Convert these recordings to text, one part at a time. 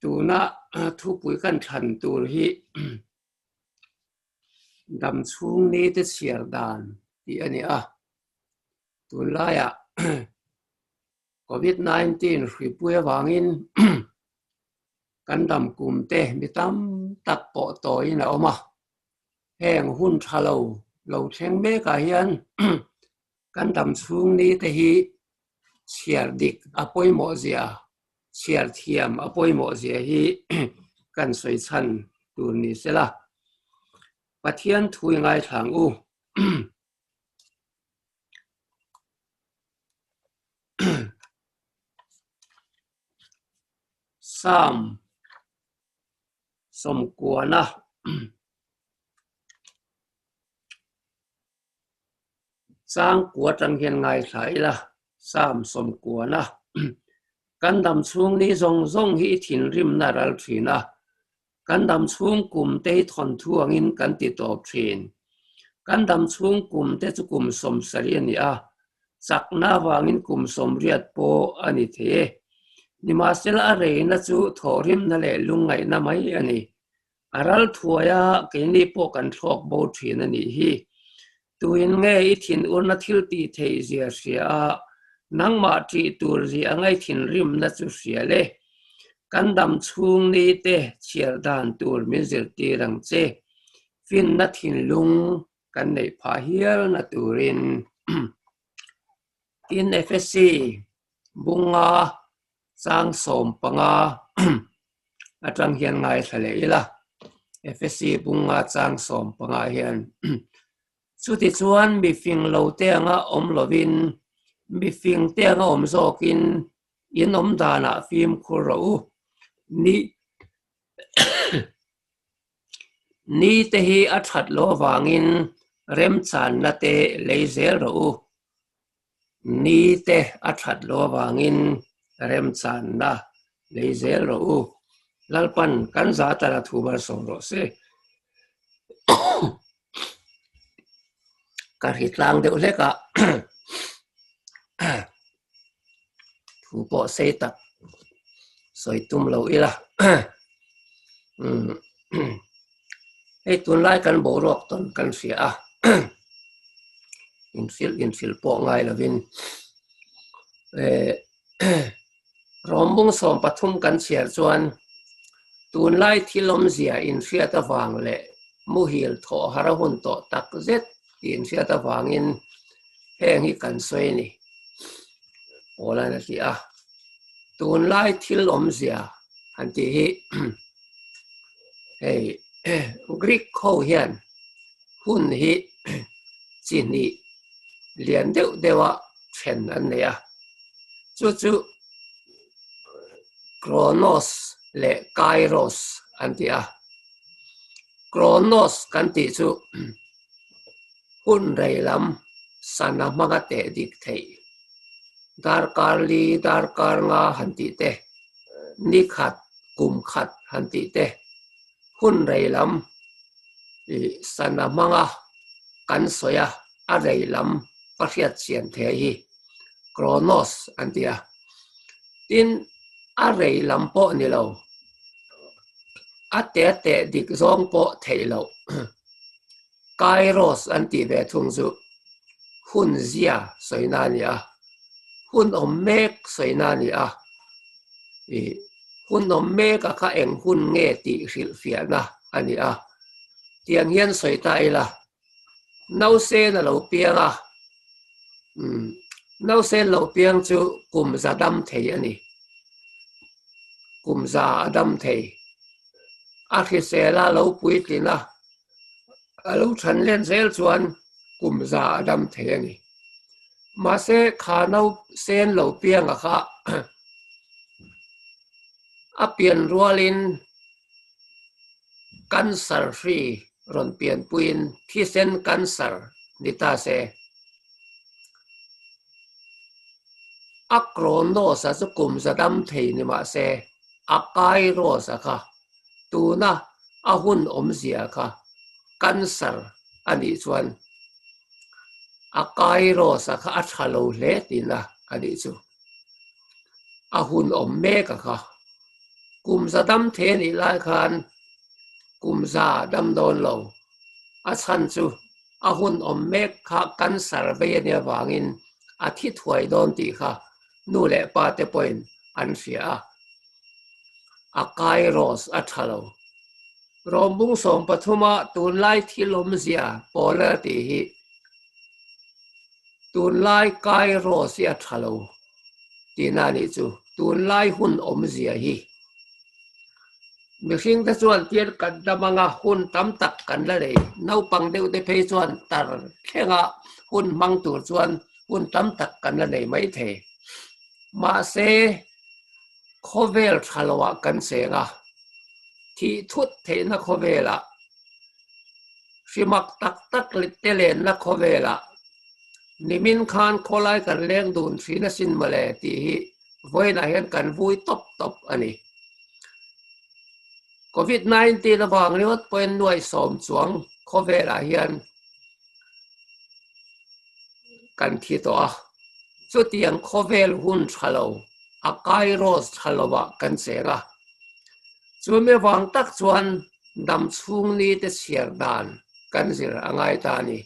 tu na thupui kan than tur hi dam chhungni te chhiar dan ti ani a tun laia COVID-19 hripui awangin kan dam kum te mi tam tak po toin a oma heng hun thalo lo theng me ka hian kan dam chhungni te hi chhiar dik apoi mo zia chhiar thiam apoi mo zia hi kan soi chan tur ni sela pathian thui ngai thang u sam som kuana sang của trăng hiền ngài thái là sam som kuana kan dam chung ni zong zong hi thin rim na ral thina kan dam chung kum te thon thuang in kan ti top thin kan dam chung kum te chu kum som sari ni a chak na wangin kum som riat po ani the ni ma sel a re na chu thorim na le lungai na mai ani aral thuaya ke ni po kan thok bo thin ani hi tuin nge i thin urna thil ti thei zia sia nang ma ti tur zi angai thin rim na chu sia le kan dam chung ni te chiar dan tur mi zir ti rang che fin na thin lung kan nei pha hial na turin in FSC bunga sang som panga atang hian ngai thale ila FSC bunga sang som panga hian chu ti chuan mi fing lo te anga om lovin mi fing te anga om zokin in om dana phim khuro ni ni te hi a that lo wangin rem chan na te leizel ro ni te a that lo wangin rem chan na leizel ro lalpan kan za ta la thubar som ro se ka hitlang de uleka thu po se tak soi tum lo ila ei tun lai kan bo rok ton kan sia in sil po ngai lovin rombung som pathum kan chiar chuan tun lai thilom zia in sia ta wang le mu hil tho hara hun to tak zet in sia ta wangin heng hi kan soi ni ola na ti a tun lai thilom zia an ti hi hey Greek kho hian hun hi chini lian deuh dewa chen an neya chu Kronos le Kairos an ti a Kronos kan ti chu hun rei lam sana manga te dik thei dar karli dar kar nga han ti te ni khat kum khat han ti te hun rei lam sana manga kan soya a rei lam pashiat chian the hi Kronos an ti a tin a rei lam po ni lo a te dik zong po thei lo Kairos an ti ve thung zu hun zia soina ni a hun om mek soina ni a hun om mek a kha eng hun nge ti hril fia na ani a tiang hian soi ta ila nau se na lo pianga nau se lo piang chu kum za dam thei ani kum za adam thei a khi se la lo pui tina a lo than len zel chuan kum za adam thei ani ma se kha nau sen lo piang a kha a pian rualin cancer free ron pian puin thi sen cancer ni ta se a Kronos a chu kum za dam thei ni ma se a Kairos a kha tu na a hun om zia kha cancer ani chuan a Kairos a kha a thalo hle tina ani chu a hun om me ka kha kum za dam the ni lai khan kum za dam don lo a chan chu a hun om mek kha kan sar ve ne wangin a thi thuai don ti kha nu le pa te point an ria a kai ros a thalo rom bung som pathuma tun lai thilom zia pola ti hi tun lai kai ros ya thalo ti na ni chu tun lai hun om zia hi mi hring te chuan tian kan damanga hun tam tak kan la le nau pang deuh te phei chuan tar khenga hun mang tur chuan hun tam tak kan la nei mai the ma se khovel thalowa kan senga thi thut the na khovela shimak tak tak litelen na khovela nimin khan kholai kan leng dun thina sin male ti hi voina hian kan vui top top ani COVID-19 na wang liwat poin nuai som chuang khovela hian kan thi to a chu tiang khovel hun thalo a kai ros thalowa kan senga chu me wang tak chuan dam chhungni te chhiar dan kan zir angai ta ni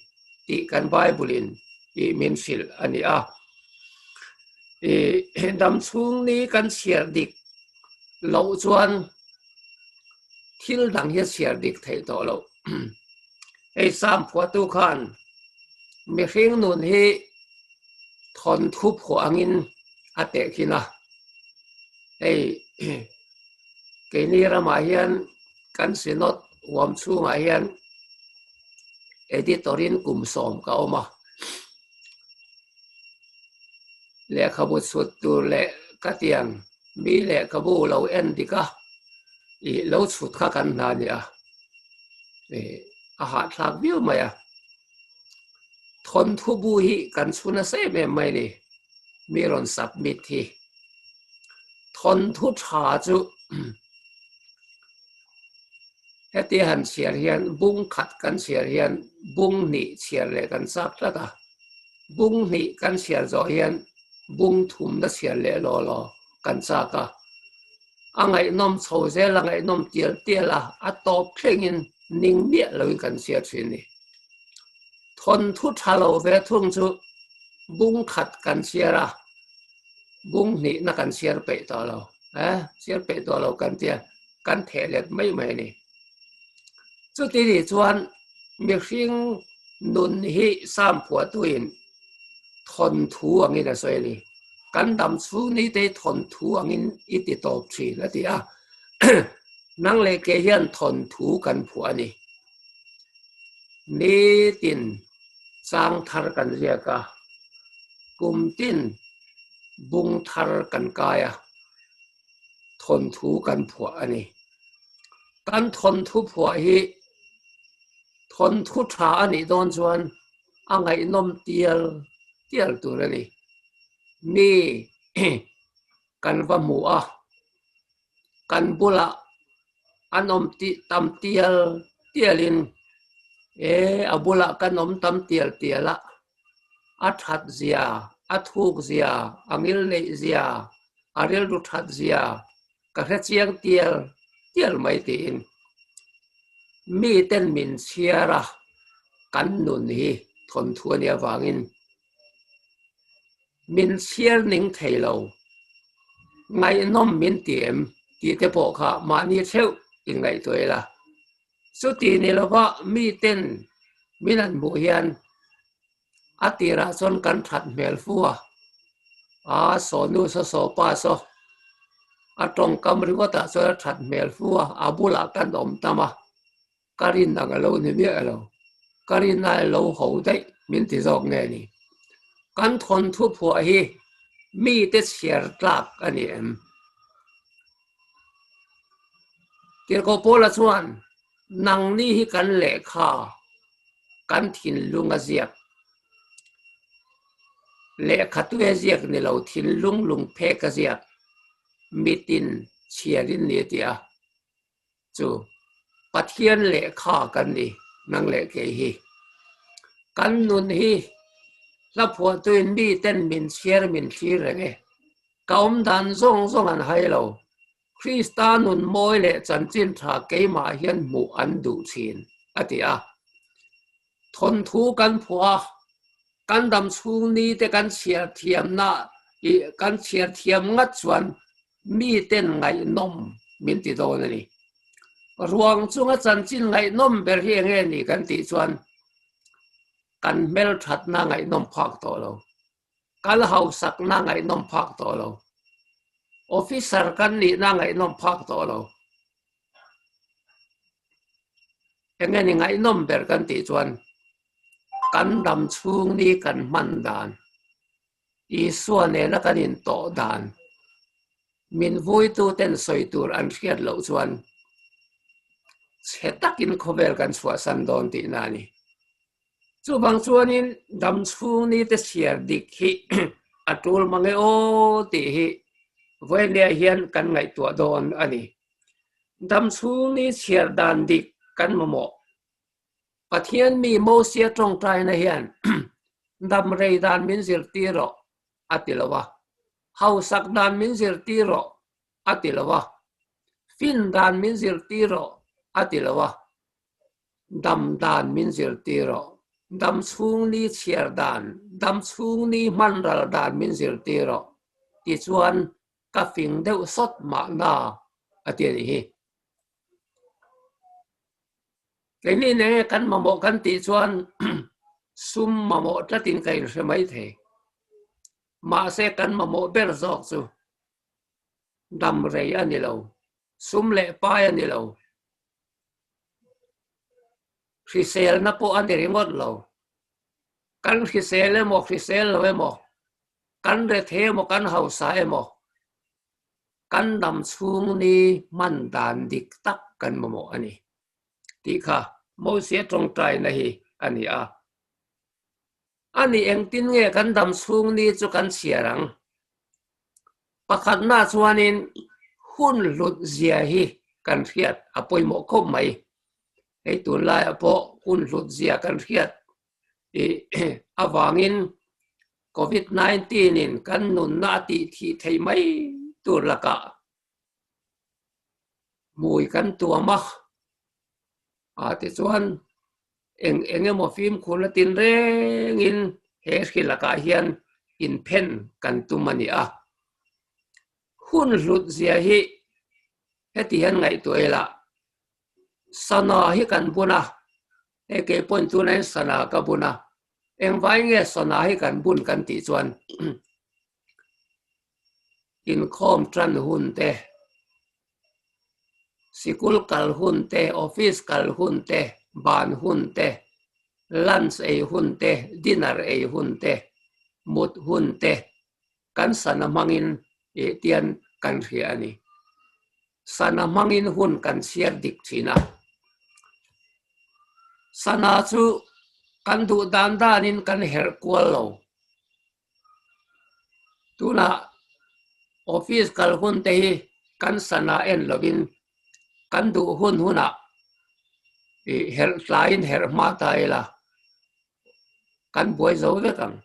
ti kan bible i min fil ani a dam chhungni kan chhiar dik lo chuan thil dang hi chhiar dik thei to lo ei sam phua tu khan mi hring nun hi thon thup ho angin ate khina ei ke ni rama hian kan sinot wam chunga hian editorin kum som ka oma le khabu sut tu le katiang mi le kabu lo en dika i lo chut kha kan na ni a ha thak biu maya thon thu bu hi kan chuna se me mai ni mi ron submit hi thon thu tha chu heti han chiar hian bung khat kan chiar hian bung ni chiar le kan sak taka bung ni kan chiar zo hian bung thum da chiar le lo lo kan saka angai nom chho ze la ngai nom tial tiala a top thlengin ning bia lo kan chiar thini thon thu thalo ve thung chu bung khat kan chiara bung ni na kan chiar pe to lo chiar pe to lo kan tia kan the let mai mai ni chu ti ri chuan mi hring nun hi sam phua tuin thon thu angin a soili kan dam chu ni te thon thu angin iti top thi la ti a nang le ke hian thon thu kan phua ni ni tin sang thar kan ria ka kum tin bung thar kan kaya thon thu kan phua ani kan thon thu phua hi thon thu tha ani don chuan angai nom tial tur ani mi kan va mu a kan bula anom ti tam tialin abula kan om tam tiala a that zia a thuk zia angil nei zia aril ru that zia ka kha chiang tial mai tin mi ten min chiara kan nun hi thon thuania wangin min chiar ning thailo ngai nom min tiem ti te po kha ma ni theu in ngai toila su ti ni lova mi ten minan mu hian atira son kan that mel fuwa so nu so pa so atong kam riwata so that mel fuwa abula kan om tama karin nang lo ni mi alo karin na lo ho dai min ti jok nge ni kan thon thu phu hi mi te chiar tlak ani em tir ko pola chuan nang ni hi kan le kha kan thin lunga ziak le khatu e ziak ni lo thin lung phe ka ziak mitin chiarin ni tia chu pathian le kha kan ni nang le ke hi kan nun hi la phua tuin mi ten min chiar min thlir nge kaum dan zong an hai lo Christianun moi le chan chin tha keima hian mu an du chin atia thon thu kan phua kan dam chung ni te kan chhiar thiam na I kan chhiar thiam ngat chuan mi ten ngai nom min ti do ni ruang chunga chan chin ngai nom ber hi nge ni kan ti chuan kan mel that na ngai nom phak to lo kal hau sak na ngai nom phak to lo officer kan ni na ngai nom phak to lo nge ni ngai nom ber kan ti chuan kan dam chung ni kan man dan I suan ne na kan in to dan min vui tu ten soi tur an khiat lo chuan chetakin khover kan chua san don ti na ni chu bang chuan in dam chung ni te chiar dik hi atul mange o ti hi voi le hian kan ngai tua don ani dam chung ni chiar dan dik kan mo pathian mi mo sia trong trai na hian dam rei dan min zir ti ro atilawa hau sak dan min zir ti ro atilawa fin dan min zir ti ro atilawa dam dan min zir ti ro dam chung ni chiar dan dam chung ni manral dan min zir ti ro ti chuan ka fing deuh sot ma na atian hi cái này nè căn mà một căn tỷ chuan sum mà một rất tin cái sẽ mấy thế mà sẽ căn mà một bé giọt chứ đầm rầy anh đi lâu sum lệ pai anh đi lâu khi xe nó po anh đi ngót lâu căn khi xe lên một khi xe lên một căn để thế một căn hậu sai một căn đầm xuống đi man đàn địch tắc căn mà một anh đi kha mỗi xe trong trái này anh ani eng tin nge kan dam chung ni chu kan chiarang pakhat na chuanin hun lut zia hi kan riat apoi mo khop mai ei tun lai apo hun lut zia kan riat awangin COVID-19 in kan nun na ti thi thei mai tur laka mui kan tua ma ti chuan eng mo phim khula tin reng in he khila ka hian in pen kan tumani hun lut zia hi heti han ngai toela sana hi kan buna ke point tu nai sana ka buna eng vai nge sana hi kan bun kan ti chuan in khom tran hun te sikul kal hun te office kal hun te ban hun te lunch ei hun te dinner ei hun te mut hun te kan sana mangin tian kan ri ani sana mangin hun kan siar dik thina sana chu kan du dan danin kan her kwal lo tuna office kal hun te kan sana en lovin kan du hun huna her lain her mata ela kan boy zo ve kan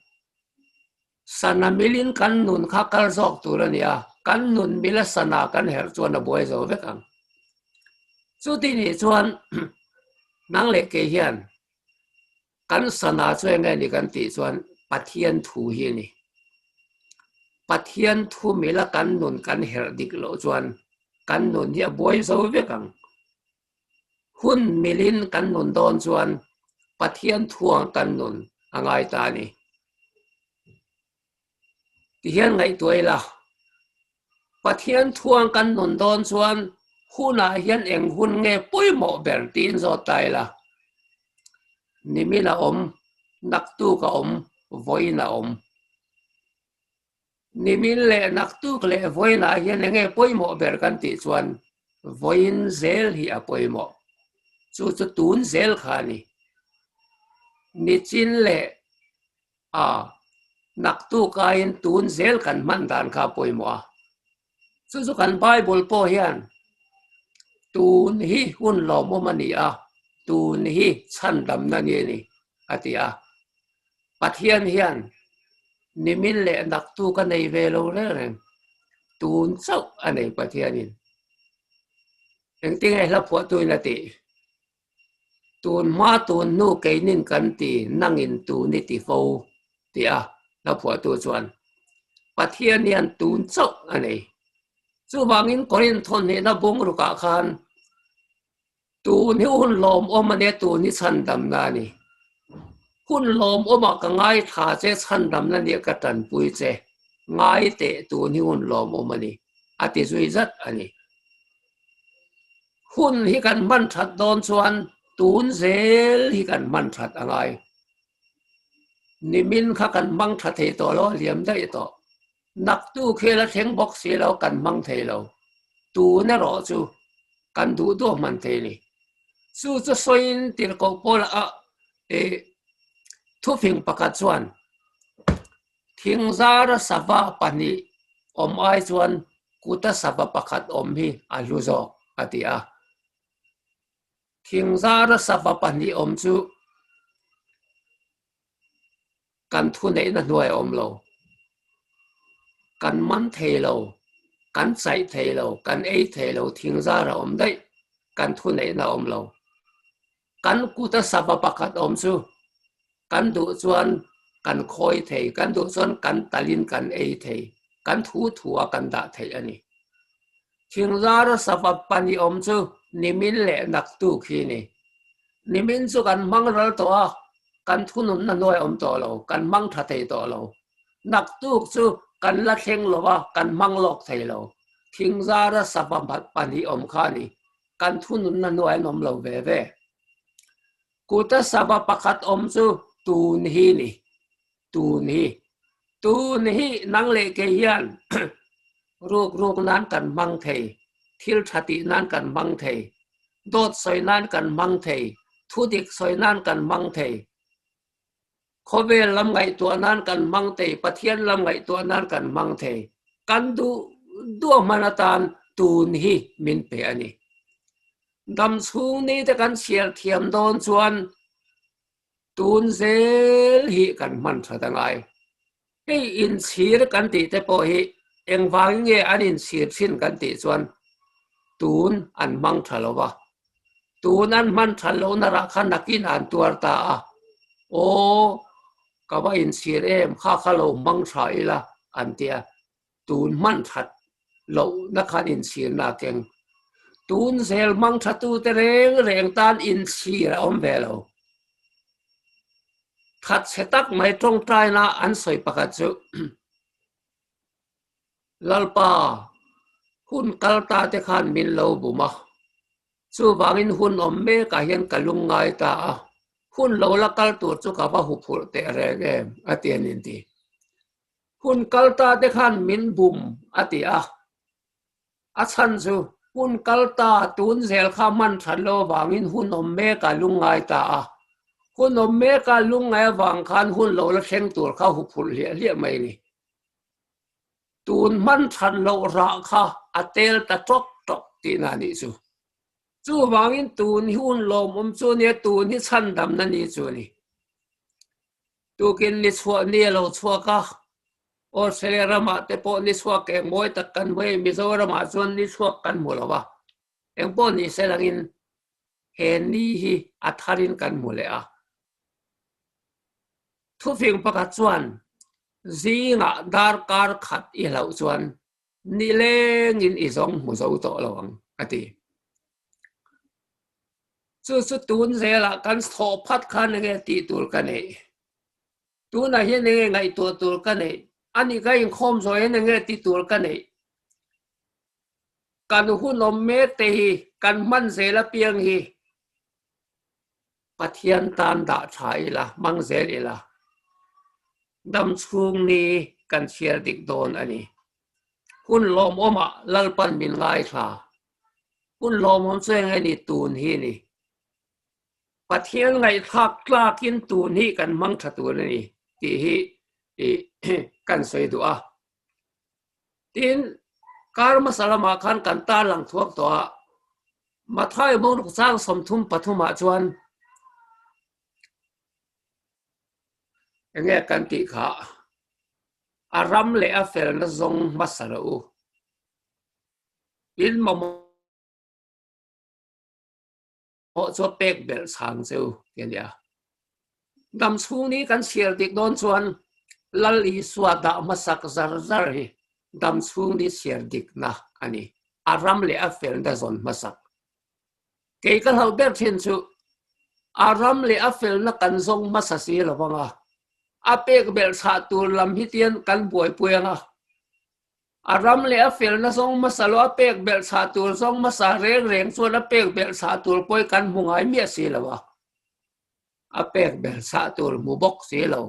sana milin kan nun khakal zok turania kan nun mila sana kan her chuan a boy zo ve kan chu ti ni chuan nang le ke hian kan sana chuan nge ni kan ti chuan pathian thu hi ni pathian thu mila kan nun kan her dik lo chuan kan nun hi a boy zo ve kan hun milin kan nun don chuan pathian thuang kan nun angai ta ni ti hian ngai toila pathian thuang kan nun don chuan huna hian eng hun nge pui mo ber tin zo taila nimila naktu ka voina nimin le naktu le voina hian nge pui mo ber kan ti chuan voin zel hi a pui mo chu tun zel khani ni chin le naktu kain tun zel kan man dan kha poi mo chu kan bible po hian tun hi hun lo mo mani tun hi chan dam na ni atia pathian hian nimin le naktu ka nei ve lo re tun chau anei pathianin eng ting ai la pho tu na ti tun ma tun nu ke nin kan ti nangin tu ni ti fo ti a la pho tu chuan pathian nian tun chok ani chu wangin korin thon ne na bong ru ka khan tu ni un lom om ane tu ni chan dam na ni hun lom om ka ngai tha che chan dam na ni ka tan pui che ngai te tu ni un lom om ani ati zui zat ani hun hi kan man that don chuan tun zel hi kan man that angai nimin kha kan mang that thei to lo liam dai to nak tu khela theng bok si lo kan mang thei lo tu na ro chu kan du do man thei ni su chu soin tir ko pol a e thu phing pakat chuan thing zara sava pani om ai chuan kuta sava pakhat om hi a lu zo atia thing zara sava pani om chu kan thu nei na nuai om lo kan man thei lo kan sai thei lo kan ei thei lo thing zara om dai kan thu nei na om lo kan kuta sava pakhat om chu kan du chuan kan khoi thei kan du chuan kan talin kan ei thei kan thu thua kan da thei ani thing zara sava pani om chu nimin le nak tu khi ni nimin chu kan mang ral to a kan thu nun na noi om to lo kan mang tha thei to lo nak tu chu kan la thleng lo wa kan mang lok thei lo thing zara sava pani om kha ni kan thu nun na noi nom lo ve ve kuta sava pakhat om chu tun hi ni tun hi nang le ke hian ruk nan kan mang thei thil thati nan kan mang thei dot soi nan kan mang thei thu dik soi nan kan mang thei khobe lam ngai to nan kan mang thei pathian lam ngai to nan kan mang thei kan du manatan tun hi min pe ani dam chung ni te kan sial thiam don chuan tun zel hi kan man thatangai hei in chhir kan ti te po hi eng wang nge an in chhir thin kan ti chuan tun an mang thalowa tun an man thalo na ra khan nakin an tuar ta a o kawa in chhir em kha khalo mang thai la an tia tun man that lo na khan in chhir na keng tun zel mang thatu te reng tan in chhir om velo thật sẽ tắc mấy trong trai na ăn soi pakat chu lalpa hun kalta te khan min lo buma chu wangin hun om me ka hian kalung ngai ta hun lo la kal tur chu ka ba hu phur te re ge atian in ti hun kalta te khan min bum ati a chan chu hun kalta tun zel kha man thalo wangin hun om me ka lung ngai ta hun om me ka lung ngai wang khan hun lo la thleng tur kha hu phur lia mai ni tun man than lo ra kha atel ta tok tok ti na ni chu wangin tun hun lom chu ne tun hi chan dam na ni chu ni tu kin ni chua ni lo chua ka Australia ma te po ni chua ke moi tak kan moi Mizo ma chuan ni chua kan mu lo wa eng po ni selangin he ni hi atharin kan mu le thu phing pakat chuan zinga dar kar khat i lo chuan ni leng in izong mu zo to lawang ati chu tun zela kan tho phat khan nge ti tur kan nei tu na hi nge ngai to tur kan nei ani ka in khom zo nge ti tur kan nei kan hu nom me te hi kan man zela piang hi pathian tan da thai la mang zel ila dam chung ni kan chhiar dik don ani hun lom oma lalpan min ngai tha hun lom om cheng ani tun hi ni pathian ngai thak tlakin tun hi kan mang thatu ni ti hi kan soi du tin karma salama khan kan ta lang thuak to mathai mo ruk chang som thum pathuma chuan enge kan ti kha aram le a fel na zong masara in mom mo cho pek bel sang cheu kenya dam chhungni kan chhiar dik don chuan lali suada masak zar zar hi dam chhungni chhiar dik na ani aram le afel da zon masak ke kan hau ber thin chu aram le afel na kan zong masasi lawanga apek bel sa tur lam hitian kan buai puanga aram le afel na zong masalo apek bel sa tur zong masa reng reng chuan apek bel sa tur poi kan mungai mi si lawa apek bel sa tur mu bok si lo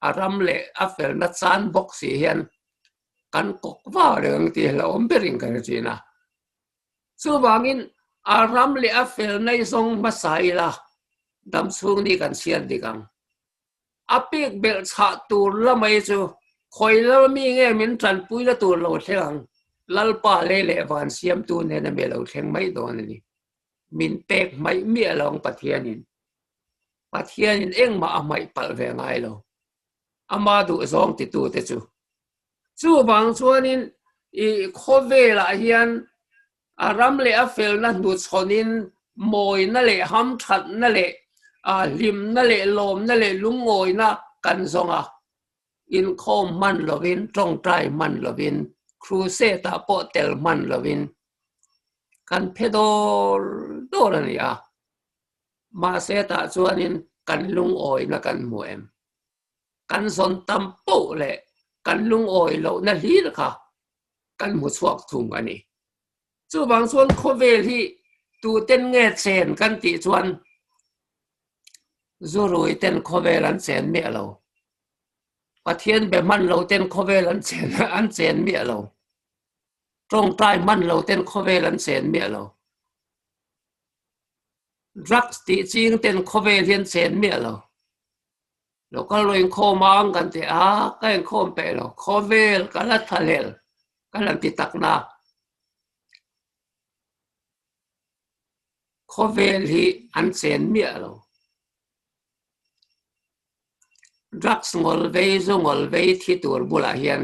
aram le afel na chan bok si hian kan kok wa reng ti la om bering kan china chu wangin aram le afel nei zong masai la dam chung ni kan sian dikang apek bel cha tur la mai chu khoi la mi nge min tran pui la tur lo thlang lalpa le le van siam tu ne na me lo thleng mai don ni min pek mai mi along pathianin eng ma amai pal ve ngai lo ama du zong ti tu te chu wang chuanin I khove la hian aram le afel na nu chonin moi na le ham that na le lim na le lom na le lungoi na kan zonga in khom man lovin trong trai man lovin crusade ta po tel man lovin kan pedor dorania ma se ta chuanin kan lungoi na kan muem kan zon tampo le kan lungoi lo na hi kha kan mu chuak thum ani chu wang chuan khovel hi tu ten nge chen kan ti chuan zurui ten khovel an chen me lo pathian be man lo ten khovel an chen me lo trong trai man lo ten khovel an chen me lo drugs ti ching ten khovel hian chen me lo lo ka loin kho mang kan te kan khom pe lo khovel kala thalel kalan ti takna khovel hi an chen mi lo drugs ngol ve thi tur bula hian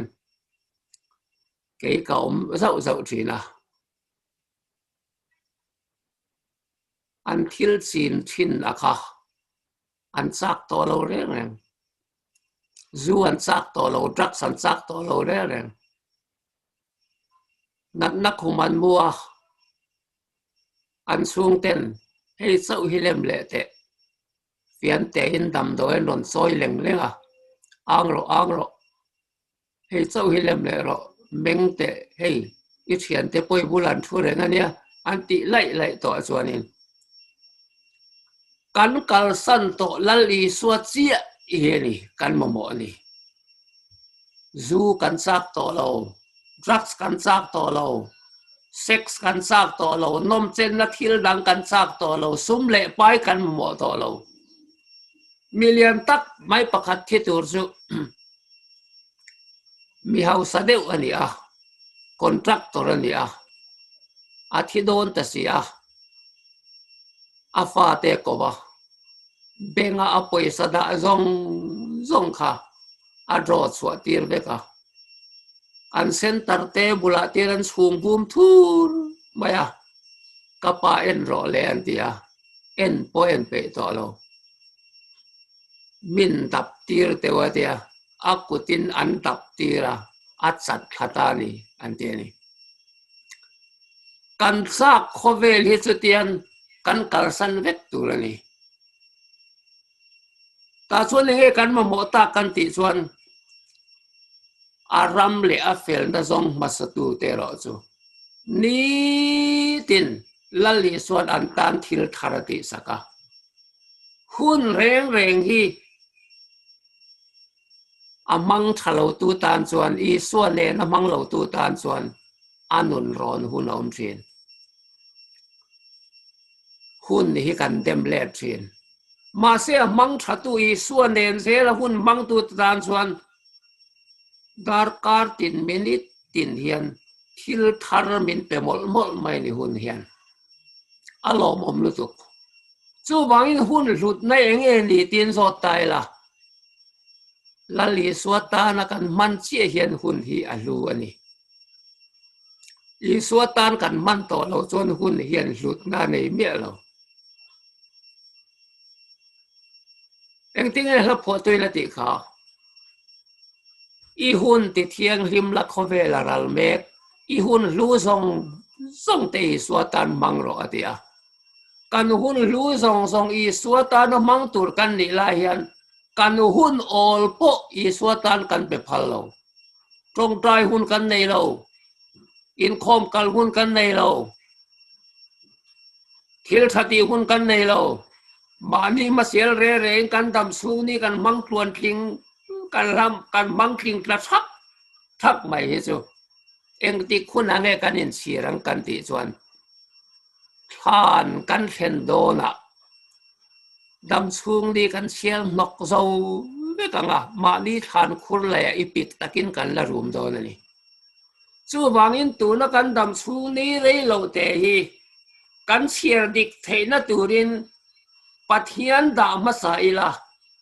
ke ka zau thina an thil chin thin akha an chak to lo reng zu an chak to lo drugs an chak to lo reng na khuman mua an sung ten hei chau hi lem le te fian te in dam do en ron soi leng lenga angro hei chau hi lem le ro meng te hei I thian te poi bulan thu reng ania an ti lai to chuanin kan kal san to lali suat chia hi ni kan mo ni zu kan chak to lo drugs kan chak to lo sex kan chak to lo nom chen na thil dang kan chak to lo sum le pai kan mo to lo million tak mai pakhat thi tur chu mi hau sadeu ani contractor ani a thi don ta si a fa te ko ba benga a poisa da zong kha a dro chwa tir ve ka an center te bula tiran chhung bum thur maya kapa en ro le an tia en poen pe to lo min tap tir te wa tia akutin an tap tira atsat khatani an te ni kan sak khovel hi chutian kan kalsan vek turani ta chuan he kan mo ta kan ti chuan aram le afel na zong masatu te ro chu ni tin lali suan an tan thil tharati saka hun reng hi amang thalo tu tan chuan I suan le na mang lo tu tan chuan anun ron hun om thin hun hi kan dem le thin ma se amang thatu I suan len se la hun mang tu tan chuan dar kar tin minit tin hian thil thar min pe mol mai ni hun hian alom om lu tuk chu wangin hun lut na enge ni tin so tai la lali suata na kan man chi hian hun hi alu ani I suatan kan man to lo chon hun hian lut na nei me lo eng ting e la pho toi la ti kha I hun ti thiang lim la khove la ral mek I hun lu song song te suatan mang ro atia kan hun lu song song I suatan mang tur kan ni la hian kan hun ol po I suatan kan pe phal lo trong trai hun kan nei lo in khom kal hun kan nei lo thil thati hun kan nei lo mani ma sel re re kan dam su ni kan mang tuan thing kan ram kan mang thing tla thak mai hi chu eng ti khun ange kan in sirang kan ti chuan than kan thlen dona dam chung ni kan sial nok zo be kanga mani than khur la ipik takin kan la rum don ani chu wangin tu na kan dam chung ni re lo te hi kan siar dik theina turin pathian da masaila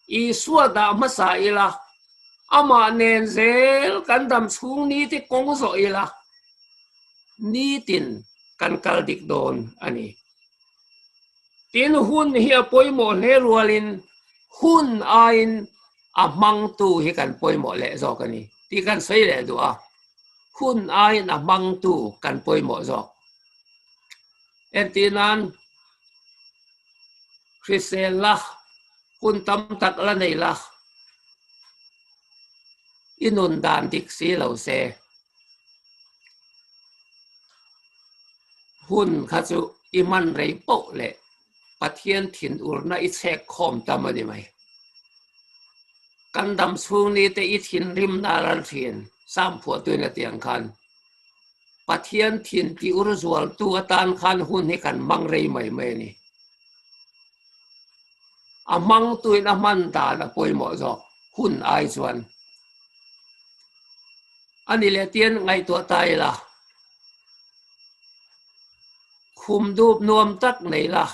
isua da masaila ama nen zel kan dam chung ni ti kong zo ila ni tin kan kal dik don ani tin hun hi poimo le rualin hun ain amang tu hi kan poimo le zo kani ti kan sei le do a hun ain amang tu kan poimo zo entinan Christian la hun tam tak la nei la inun dan dik si lo se hun kha chu iman rei po le pathian thin urna I chek khom tamani mai kan dam chung ni te I thin rim na ral thin sam phu tuina tiang khan pathian thin ti ur zual tu atan khan hun hi kan mang rei mai mai ni amang tuina man da na poimo zo hun ai chuan ani le tian ngai to tai la khum dup nuam tak nei la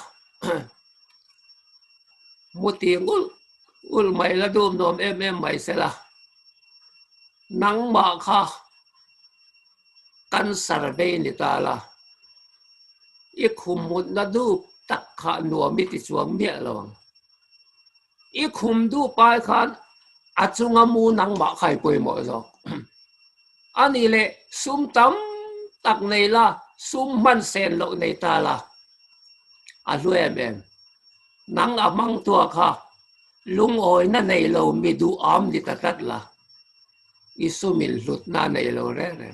muti ul mai la dum nom em mai se la nang ma kha kan sarve ni ta la I khum mut na du tak kha nuam mi ti chuang mia lawang I khum du pai khan achunga mu nang ma khai poimo zo ani le sum tam tak nei la sum man sen lo nei ta la a luem em nang amang tua kha lung oi na nei lo mi du am di tatat la isumil lut na nei lo re re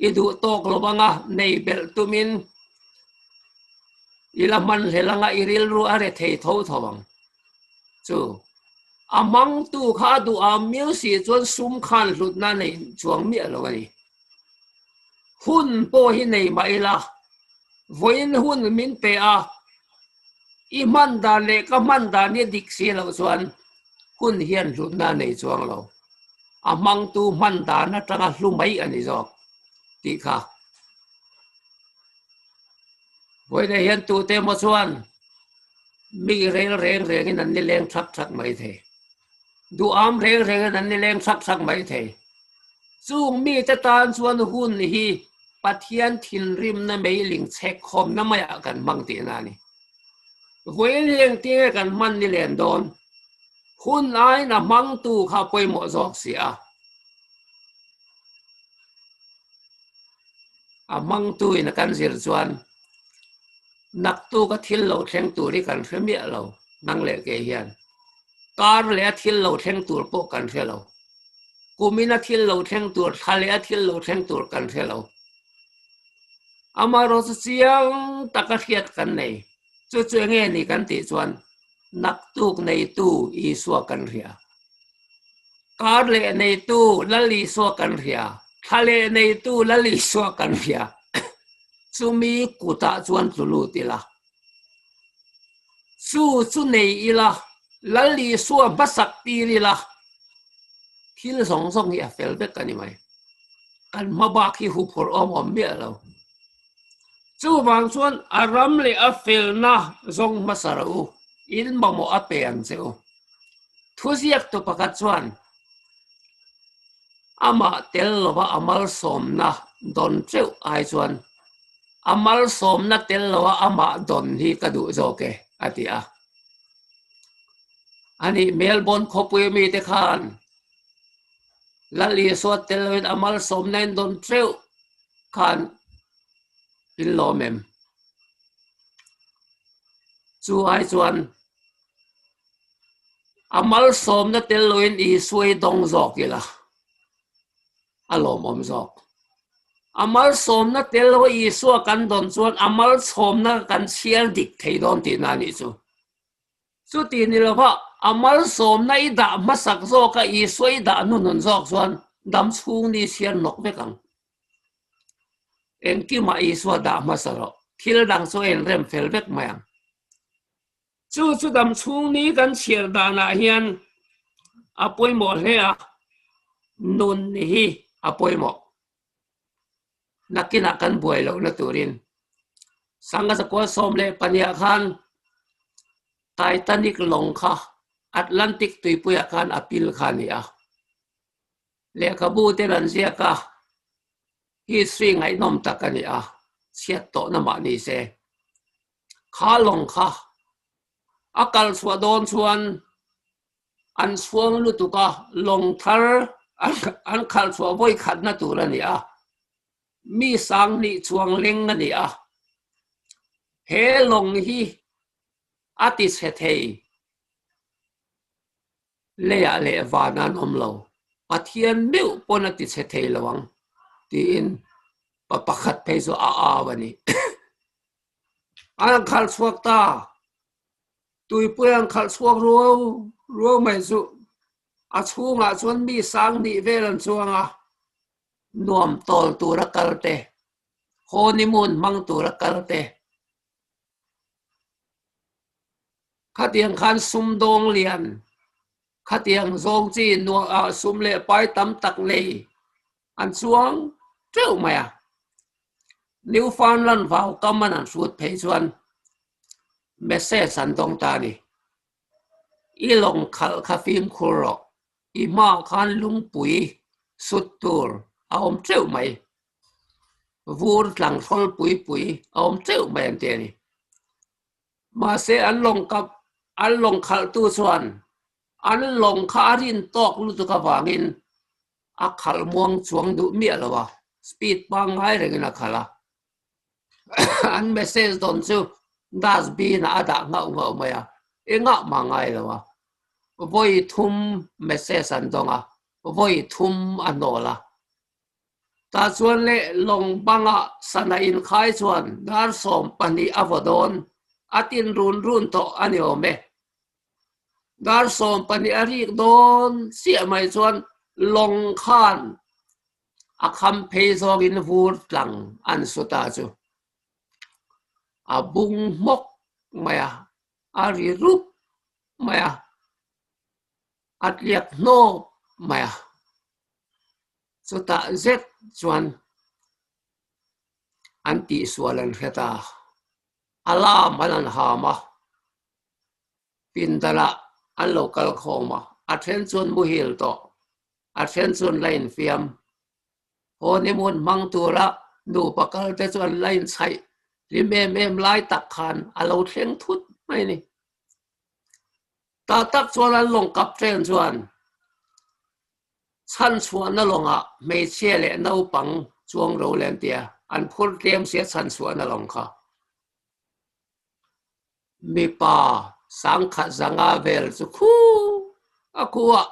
I du tok lo banga nei bel tumin ila man helanga iril ru are thei tho thawang chu amang tu kha du am miu si chuan sum khan lut na nei chuang mi lo ani hun po hi nei mai la voin hun min pe a I man da le ka man da ni dik si lo chuan hun hian lut na nei chuang lo amang tu man da na tanga hlu mai ani zo ti kha voi ne hian tu te mo chuan mi reng reng reng in an ni leng thak mai the du am reng reng in an ni leng thak mai the chung mi te tan chuan hun hi pathian thin rim na mei ling chek khom na maya kan mang ti na ni voi leng ti kan man ni len don hun ai na mang tu kha poimo zok sia amang tu in kan zir chuan nak tu ka thil lo thleng tu ri kan hремia lo nang le ke hian kar le thil lo thleng tur po kan thelo kumina thil lo thleng tur thale thil lo thleng tur kan thelo amaro chiang takathiat kan nei chu chu nge ni kan ti chuan nak tuk nei tu I suwa kan ria kar le nei tu lali suwa kan ria thale nei tu lali suwa kan ria chumi kuta chuan tulu tila chu nei ila lali suwa basak tiri la thil song song hi fel bek ani mai kan mabak hi hu phor om mi lo chu wang chuan aram le a fel na zong masarau in mamo ape ang cheu thusiak to pakat chuan ama tel lova amal som na don cheu ai chuan amal som na tel lova ama don hi ka du zo ke atia อันนี้เมลบอนคบวยมีแต่ขานละลีสวดเตลวินอามัลสมในดนเทรวขานอินโลเมมจูไอจวนอามัลสมนั่นเตลวินอีสวยดงจอกกีละอารมณ์อมจอกอามัลสมนั่นเตลวินอีสวกันดนจวนอามัลสมนั่นกันเชียร์ดิกเทดอนตีนานิจูสุดที่นี่ละพะอามัลสมนั่นอีด่ามาสักโซกอีสวยด่านุนจอกจวนดำชูนี่เชียร์นกเวกังเอ็งกี่มาอีสวด่ามาสักทิลดังโซเอ็นเรมเฟลเวกมายังจู่ดำชูนี้กันเชียร์ด่านาเฮียนอาป่วยหมดเลยอ่ะนุนนี่อาป่วยหมดนักกินนักกันป่วยแล้วนะตัวรินสังกัดสกัวสมเลยปัญญาคันไททานิกลงค่ะแอตแลนติกตุยปุยคันอพิลคันนี่อ่ะเลขบูเตลันเซียกะฮิสริงไอ้นมตะกันนี่อ่ะเสียโตน้ำมันนี่เสขาลงค่ะอากาศสวดอนชวนอันสวงลุตุกะลงทาร์อันขาลสวบอยขัดนะตัวนี่อ่ะมีสังนี่ชวงเล็งนั่นนี่อ่ะเฮลงฮีอาติเสเทเลียเลียวานันอมโลอาเทียนมิวปนอาติเสเทระวังตีอินปะขัดเพโซอาวันนี้อันขัลสวกตาตุยเปลืองขัลสวกรัวไม่สุอาชูงอาชวนมีสังนี่เวลันชวงอ่ะนวมตอลตัวรักกัลเตโคนิมุนมังตัวรักกัลเตขัดยังขันซุมดงเลียนขัดยังทรงจีนวงซุมเล่ไปตำตักเลยอันสวงเจ้าไหมอ่ะนิวฟาวน์แลนด์ว่าวกำมันสุดเพชวนเมสเซสันตงตานี่อีลงขัลคาฟิมคูรอกอีมาขันลุงปุยสุดตัวเอาเจ้าไหมวูดหลังทอลปุยเอาเจ้าไหมอันเดียนี่มาเสอันลงกับอันลงขัลตัวส่วนอันลงขารินตอกลุตุกวางินอักขัลม่วงสวงดุเมียละวะสปีดปังไงเรื่องนักขัลอันเมสเซจตอนซูดัสบีน่าด่างเอาไหมอ่ะเอ็งอ่ะมังไงละวะvoi thum message an donga voi thum anola ta chuan le long banga sana in khai chuan dar som pani avodon atin run to ani ome dar som pani ari don sia mai chuan long khan akham phezog in vur tlang an suta chu abung mok maya ari rup maya at liak no maya suta zet chuan anti sualan kheta alam alan hama pindala an local khoma attention muhil to attention line fiam honimun mangtura nu pakal te chuan line chai rimem lai tak khan alo thleng thut mai ni ta tak chuan an long kap tren chuan chan chuan na longa mei che le no pang chuang ro len tia an phur tlem sia chan chuan na long kha mi pa sang kha zanga vel chu khu akua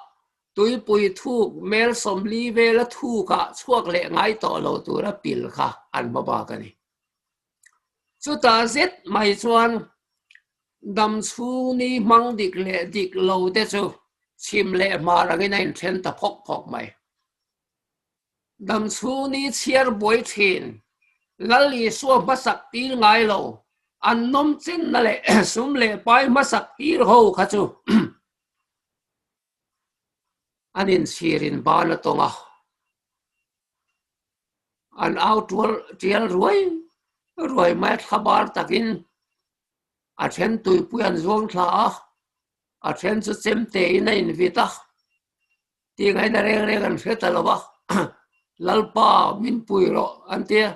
tui pui thu mel som li vel thu ka chuak le ngai to lo tu ra pil kha an ba ba ka ni chu ta zet mai chuan dam chu ni mang dik le dik lo te chu chim le ma rangin in then ta phok mai dam chu ni chiar boi thin lali so basak tir ngai lo an nom chen na le sum le pai masak tir ho kha chu anin sirin bana tonga an outward tial ruai mai khabar takin a then tui puan zong thla a then chu chem te in in vita ti ngai na reng an feta lawa lalpa min pui ro antia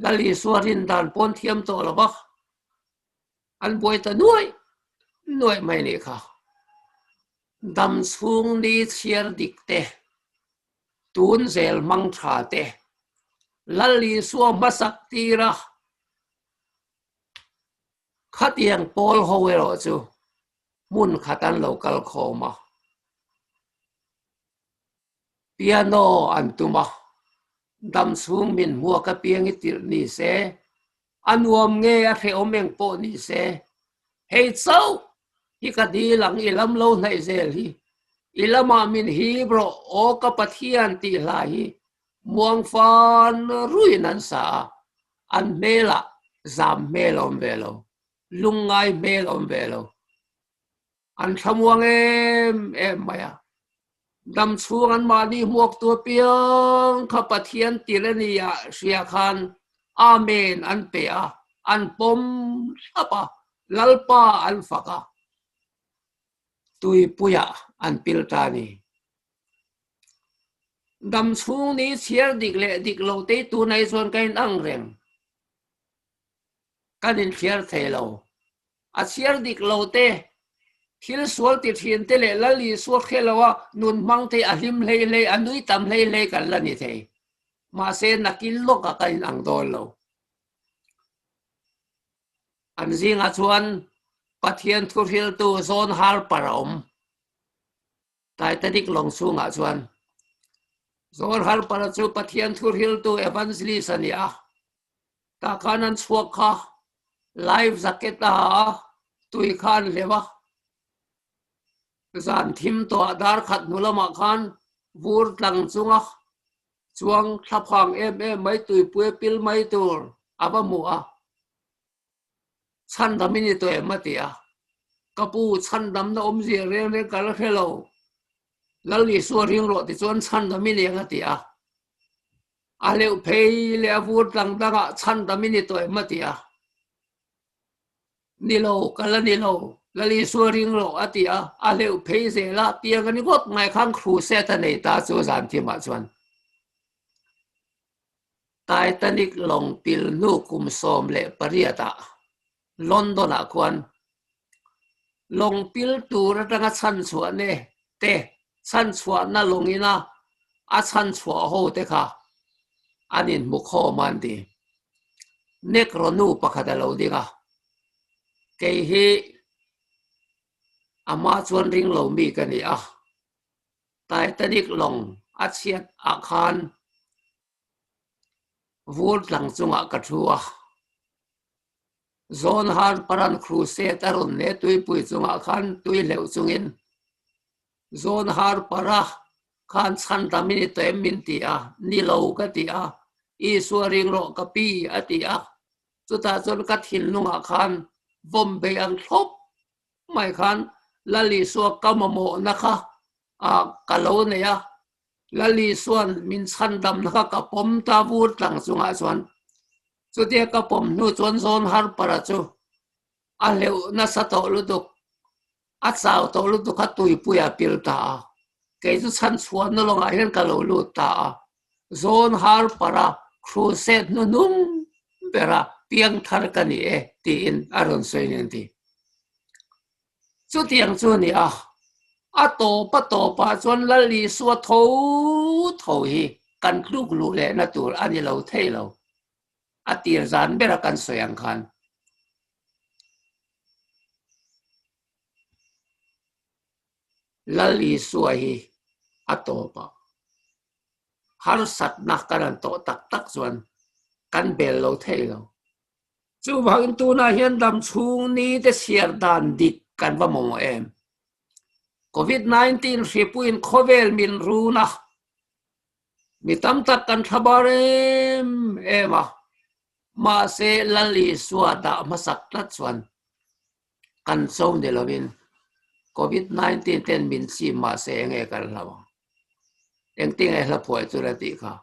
lali suarin dan pon thiam to lawa an boi ta nuai mai ni kha dam chung ni chhiar dik te tun zel mang tha te lali suwa masak tira khatiang pol howero chu mun khatan local khoma piano antuma dam chung min mua ka piang itir ni se anuam nge a the omeng po ni se hei chau hi ka di lang ilam lo nai zel hi ilama min hi bro o ka pathian ti la hi muang fan ruinan sa an mela zam melom velo lungai melom velo an thamuang em maya dam chung an mani muak tu piang ka pathian tirania sia khan amen an pe a an pom apa lalpa an faka tui puya an piltani dam chung ni chhiar dik le dik lo te tu nai chuan kain ang reng kanin chhiar thelo a chhiar dik lo te thil sual ti thin te le lali sual khelawa nun mang te ahim lei lei anui tam lei lei kan lani the ma se nakil lo ka kain ang dol lo an zinga chuan pathian thurhil tu zon har parom tai tadik long chunga chuan zon har para chu pathian thurhil tu evangelist ania ta kanan chuak kha live zaketa tui khan lewa zan thim to adar khat nulama khan vur tlang chunga chuang thaphang em mai tui pue pil mai tur aba mu a chan da mini to ematia kapu chan dam na omji reng reng kal hello lali so ring ro ti chuan chan da mini ngatia aleu phei le vur tlang daga chan da mini to ematia nilo kala nilo lali so ring ro atia aleu phei se la piang ani got ngai khang khru se ta nei ta chu zan thi ma chuan Titanic long pil nu kum som le pariata London a kwan long pil tur atanga chan chua ne te chan chua na longina a chan chua ho te kha anin mukho man di nekro nu pakhada lo dinga ke hi ama chuan ring lo mi ka ni a Titanic long a chiat a khan vur tlang chunga ka thua zon har paran cruise tarun ne tui pui chunga khan tui leu chungin zon har para khan chan ta mini to min ti a ni lo ka ti a I suaring ro ka pi a ti a chuta chon ka thil nunga khan bombe ang thop mai khan lali so kamamo na kha a kalo ne ya lali suan min chan dam na ka pom ta vur tlang chunga chuan chu te ka pom nu chon zon har para chu a leu na sa to lu duk a chao to lu duk ka tui puya pil ta ke chu chan chuan no longa hian ka lo lu ta zon har para crusade no num bera piang thar ka ni e ti in aron soinen ti chu tiang chu ni a to pa chuan lali suwa tho hi kan kluk lu le na tur ani lo thei lo a tir zan bera kan soyang khan lali suwa hi a to pa har sat na karan to tak chuan kan bel lo thei lo chu bhagin tu na hian dam chung ni te siar dan dik kan va mo em COVID-19 ripuin khovel min runa mi tam tak kan thabarem ema ma se lali suada masak tat chuan kan som de lovin COVID-19 ten min si ma se nge kan lawa eng ting e la phoi chu ra ti kha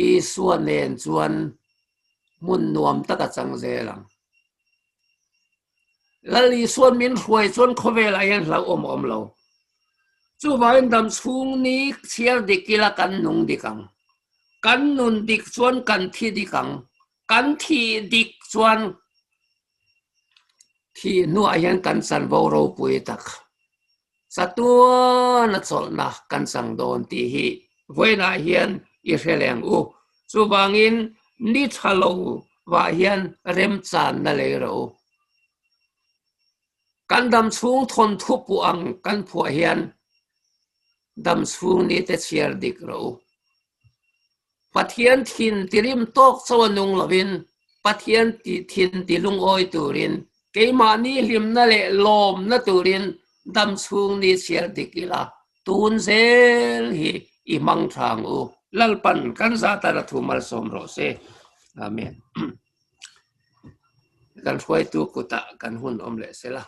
I suan nen chuan mun nuam taka chang zelang lali suan min huai chuan khovel ayan hlau om lo chu vain dam chung ni chiar dikila kan nung dikang kan nun dik chuan kan thi dikang kan thi dik chuan thi nu ayan kan san vo ro pui tak satua na chol na kan sang don ti hi voina hian I heleng u chu bangin ni thalo wa hian rem chan na le ro kan dam chung thon thupu ang kan phua hian dam chung ni te chhiar dik ro pathian thin tirim tok chawanung lovin pathian ti thin tilung oi turin keima ni hlim na le lom na turin dam chung ni chhiar dikila tun zel hi I mang thang u lalpan kan za ta ra thumal som ro se amen kan huai tu kuta kan hun om le se la